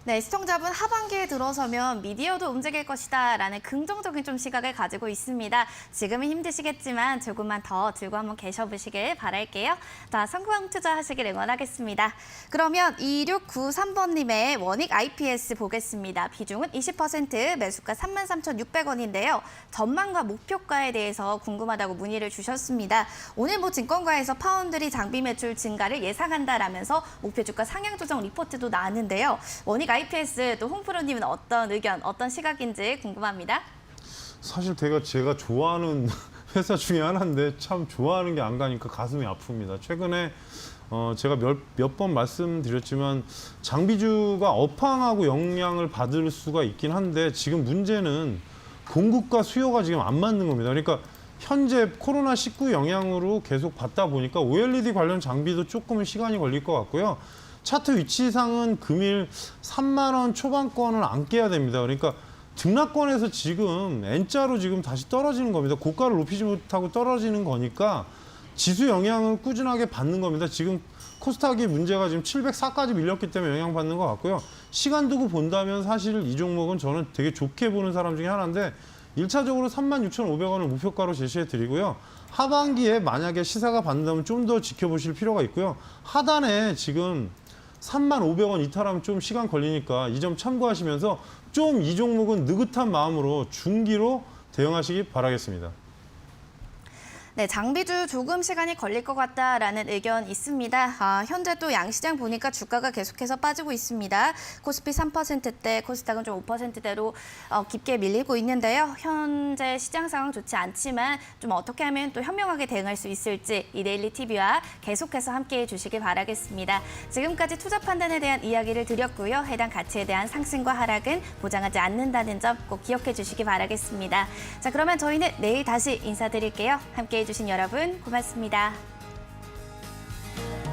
네, 시청자분 하반기에 들어서면 미디어도 움직일 것이다라는 긍정적인 좀 시각을 가지고 있습니다. 지금은 힘드시겠지만 조금만 더 들고 한번 계셔보시길 바랄게요. 자, 성공 투자하시길 응원하겠습니다. 그러면 2693번님의 원익 IPS 보겠습니다. 비중은 20%, 매수가 33,600원인데요. 전망과 목표가에 대해서 궁금하다고 문의를 주셨습니다. 오늘 증권가에서 파운드리 장비 매출 증가를 예상한다라면서 목표 주가 상향 조정 리포트도 나왔는데요. 원익 IPS 또 홍프로님은 어떤 의견, 어떤 시각인지 궁금합니다. 사실 제가 좋아하는 회사 중에 하나인데 참 좋아하는 게 안 가니까 가슴이 아픕니다. 최근에 제가 몇 번 말씀드렸지만 장비주가 업황하고 영향을 받을 수가 있긴 한데 지금 문제는 공급과 수요가 지금 안 맞는 겁니다. 그러니까 현재 코로나19 영향으로 계속 받다 보니까 OLED 관련 장비도 조금은 시간이 걸릴 것 같고요. 차트 위치상은 금일 3만 원 초반권을 안 깨야 됩니다. 그러니까 등락권에서 지금 N자로 지금 다시 떨어지는 겁니다. 고가를 높이지 못하고 떨어지는 거니까 지수 영향을 꾸준하게 받는 겁니다. 지금 코스닥이 문제가 지금 704까지 밀렸기 때문에 영향받는 것 같고요. 시간 두고 본다면 사실 이 종목은 저는 되게 좋게 보는 사람 중에 하나인데 1차적으로 36,500원을 목표가로 제시해 드리고요. 하반기에 만약에 시세가 받는다면 좀 더 지켜보실 필요가 있고요. 하단에 지금 35,500원 이탈하면 좀 시간 걸리니까 이 점 참고하시면서 좀 이 종목은 느긋한 마음으로 중기로 대응하시기 바라겠습니다. 네, 장비주 조금 시간이 걸릴 것 같다라는 의견 있습니다. 현재 또 양시장 보니까 주가가 계속해서 빠지고 있습니다. 코스피 3%대, 코스닥은 좀 5%대로 깊게 밀리고 있는데요. 현재 시장 상황 좋지 않지만 좀 어떻게 하면 또 현명하게 대응할 수 있을지 이데일리 TV와 계속해서 함께해 주시길 바라겠습니다. 지금까지 투자 판단에 대한 이야기를 드렸고요. 해당 가치에 대한 상승과 하락은 보장하지 않는다는 점 꼭 기억해 주시기 바라겠습니다. 자, 그러면 저희는 내일 다시 인사드릴게요. 함께해 주신 여러분 고맙습니다.